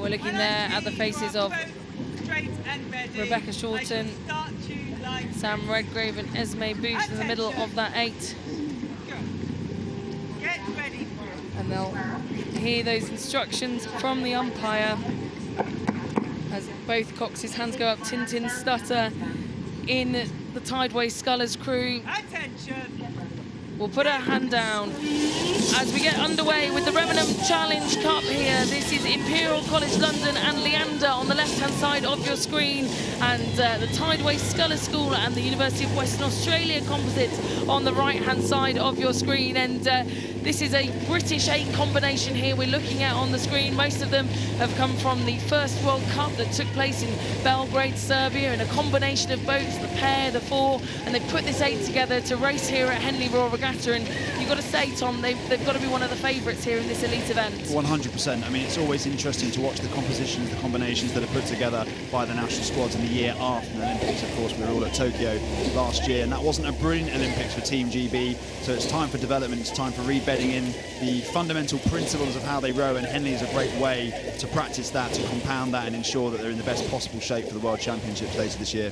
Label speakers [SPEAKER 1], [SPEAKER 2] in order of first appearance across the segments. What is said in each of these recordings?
[SPEAKER 1] we're looking there at the faces of Rebecca Shorten, Sam Redgrave and Esme Booth in the middle of that 8. And they'll hear those instructions from the umpire as both Cox's hands go up. Tintin Stutter in the Tideway Scullers crew will put her hand down as we get underway with the Remenham Challenge Cup here. This is Imperial College London and Leander on the left-hand side of your screen, and the Tideway Scullers School and the University of Western Australia composites on the right-hand side of your screen. And this is a British 8 combination here we're looking at on the screen. Most of them have come from the first World Cup that took place in Belgrade, Serbia, in a combination of boats, the pair, the 4, and they've put this 8 together to race here at Henley Royal Regatta. And you've got to say, Tom, they've got to be one of the favourites here in this elite event.
[SPEAKER 2] 100%. I mean, it's always interesting to watch the compositions, the combinations that are put together by the national squads in the year after the Olympics. Of course, we were all at Tokyo last year, and that wasn't a brilliant Olympics for Team GB. So it's time for development. It's time for rebedding in the fundamental principles of how they row, and Henley is a great way to practice that, to compound that, and ensure that they're in the best possible shape for the World Championships later this year.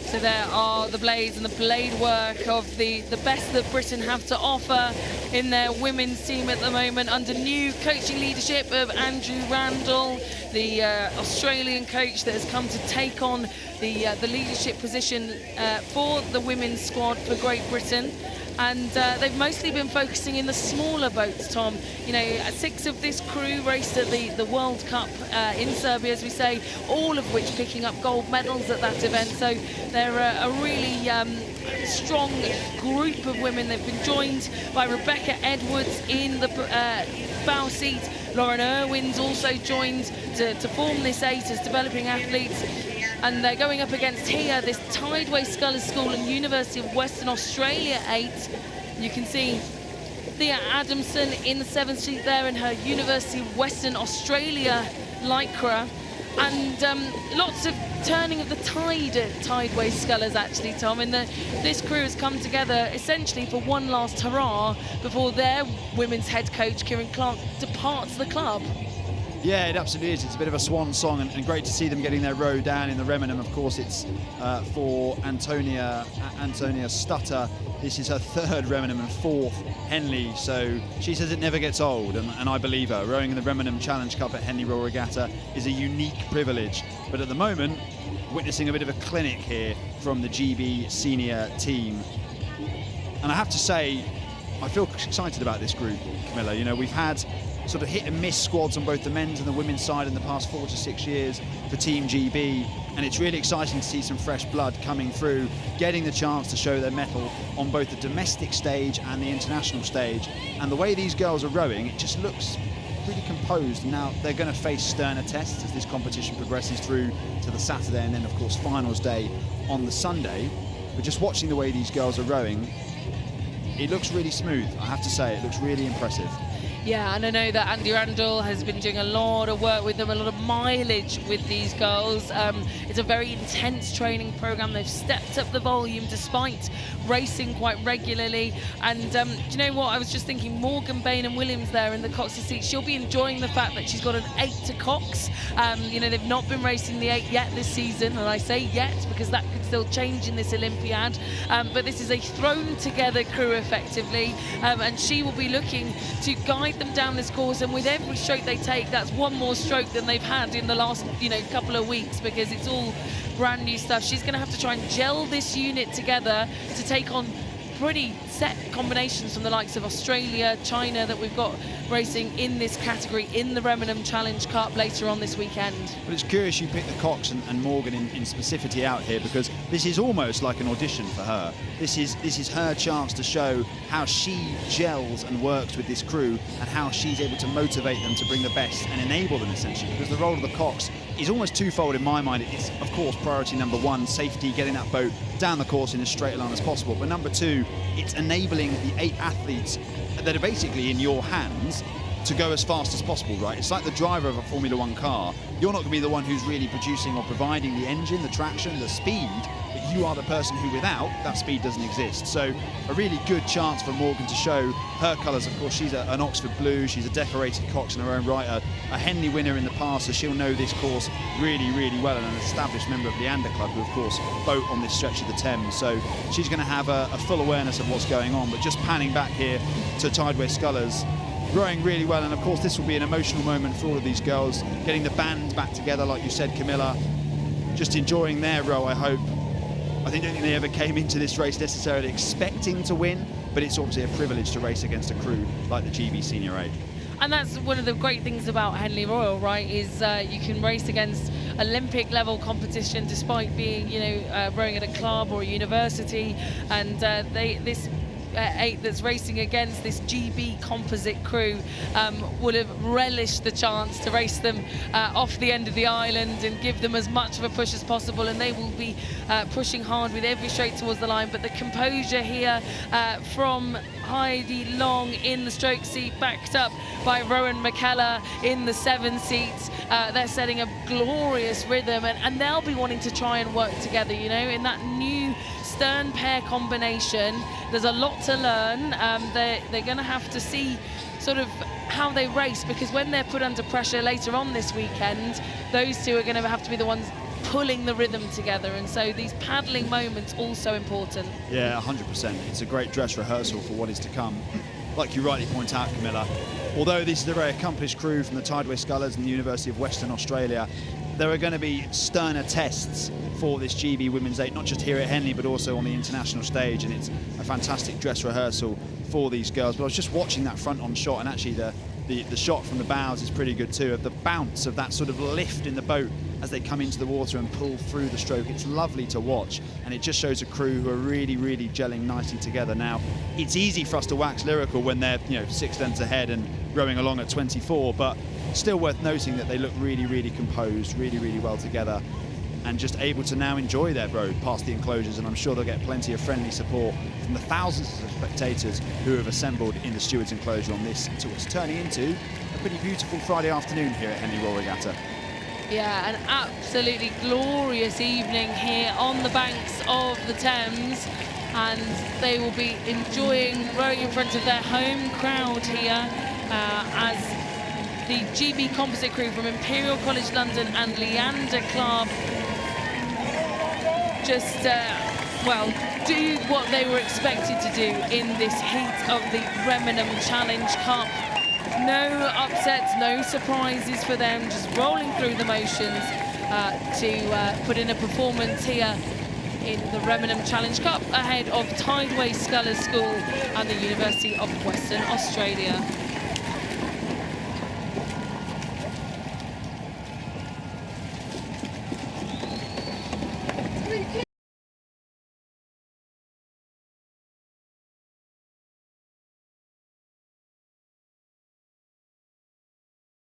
[SPEAKER 1] So there are the blades and the blade work of the best that Britain have to offer in their women's team at the moment, under new coaching leadership of Andrew Randall, the Australian coach that has come to take on the leadership position for the women's squad for Great Britain. And they've mostly been focusing in the smaller boats, Tom. You know, 6 of this crew raced at the World Cup in Serbia, as we say, all of which picking up gold medals at that event. So they're a really strong group of women. They've been joined by Rebecca Edwards in the bow seat. Lauren Irwin's also joined to form this 8 as developing athletes. And they're going up against here this Tideway Scullers School and University of Western Australia 8. You can see Thea Adamson in the 7th seat there in her University of Western Australia lycra. And lots of turning of the tide at Tideway Scullers, actually, Tom. And this crew has come together essentially for one last hurrah before their women's head coach, Kieran Clark, departs the club.
[SPEAKER 2] Yeah, it absolutely is. It's a bit of a swan song, and great to see them getting their row down in the Remenham. Of course, it's for Antonia Stutter. This is her 3rd Remenham and 4th Henley, so she says it never gets old, and I believe her. Rowing in the Remenham Challenge Cup at Henley Royal Regatta is a unique privilege, but at the moment, witnessing a bit of a clinic here from the GB senior team. And I have to say, I feel excited about this group, Camilla. You know, we've had sort of hit and miss squads on both the men's and the women's side in the past 4 to 6 years for Team GB, and it's really exciting to see some fresh blood coming through, getting the chance to show their mettle on both the domestic stage and the international stage. And the way these girls are rowing, it just looks pretty composed. Now they're going to face sterner tests as this competition progresses through to the Saturday, and then of course finals day on the Sunday. But just watching the way these girls are rowing, it looks really smooth. I have to say, it looks really impressive.
[SPEAKER 1] Yeah, and I know that Andy Randall has been doing a lot of work with them, a lot of mileage with these girls. It's a very intense training program. They've stepped up the volume despite racing quite regularly. And do you know what? I was just thinking, Morgan Bainham-Williams there in the Cox's seat, she'll be enjoying the fact that she's got an 8 to Cox. You know, they've not been racing the 8 yet this season, and I say yet because that could still change in this Olympiad. But this is a thrown together crew effectively, and she will be looking to guide them down this course, and with every stroke they take, that's one more stroke than they've had in the last, you know, couple of weeks, because it's all brand new stuff. She's going to have to try and gel this unit together to take on pretty set combinations from the likes of Australia, China that we've got racing in this category in the Remenham Challenge Cup later on this weekend.
[SPEAKER 2] But it's curious you picked the Cox and Morgan in specificity out here, because this is almost like an audition for her. This is her chance to show how she gels and works with this crew, and how she's able to motivate them to bring the best and enable them essentially, because the role of the Cox is almost twofold in my mind. It's of course priority number 1, safety, getting that boat down the course in as straight a line as possible, but number 2, it's enabling the 8 athletes that are basically in your hands to go as fast as possible, right? It's like the driver of a Formula One car. You're not going to be the one who's really producing or providing the engine, the traction, the speed, but you are the person who, without, that speed doesn't exist. So a really good chance for Morgan to show her colours. Of course, she's an Oxford Blue. She's a decorated cox in her own right, a Henley winner in the past, so she'll know this course really, really well, and an established member of Leander Club, who, of course, boat on this stretch of the Thames. So she's going to have a full awareness of what's going on. But just panning back here to Tideway Scullers, rowing really well, and of course this will be an emotional moment for all of these girls, getting the band back together, like you said, Camilla, just enjoying their row, I hope. I don't think they ever came into this race necessarily expecting to win, but it's obviously a privilege to race against a crew like the GB Senior 8.
[SPEAKER 1] And that's one of the great things about Henley Royal, right, is you can race against Olympic level competition despite being, you know, rowing at a club or a university, and this 8 that's racing against this GB composite crew would have relished the chance to race them off the end of the island and give them as much of a push as possible, and they will be pushing hard with every straight towards the line. But the composure here from Heidi Long in the stroke seat, backed up by Rowan McKellar in the 7 seats. They're setting a glorious rhythm, and they'll be wanting to try and work together, you know, in that new stern pair combination. There's a lot to learn. They're going to have to see sort of how they race, because when they're put under pressure later on this weekend, those two are going to have to be the ones pulling the rhythm together, and so these paddling moments also important. Yeah,
[SPEAKER 2] 100%. It's a great dress rehearsal for what is to come. Like you rightly point out, Camilla, although this is a very accomplished crew from the Tideway Scullers and the University of Western Australia, there are going to be sterner tests for this GB Women's 8, not just here at Henley, but also on the international stage, and it's a fantastic dress rehearsal for these girls. But I was just watching that front-on shot, and actually the shot from the bows is pretty good too, of the bounce of that sort of lift in the boat as they come into the water and pull through the stroke. It's lovely to watch, and it just shows a crew who are really, really gelling nicely together. Now, it's easy for us to wax lyrical when they're, you know, 6 lengths ahead and rowing along at 24, but still worth noting that they look really, really composed, really, really well together, and just able to now enjoy their road past the enclosures. And I'm sure they'll get plenty of friendly support from the thousands of spectators who have assembled in the stewards enclosure on this to what's turning into a pretty beautiful Friday afternoon here at Henley Royal Regatta.
[SPEAKER 1] Yeah, an absolutely glorious evening here on the banks of the Thames, and they will be enjoying rowing in front of their home crowd here as the GB composite crew from Imperial College London and Leander Club just, well, do what they were expected to do in this heat of the Remenham Challenge Cup. No upsets, no surprises for them, just rolling through the motions to put in a performance here in the Remenham Challenge Cup ahead of Tideway Scullers School and the University of Western Australia.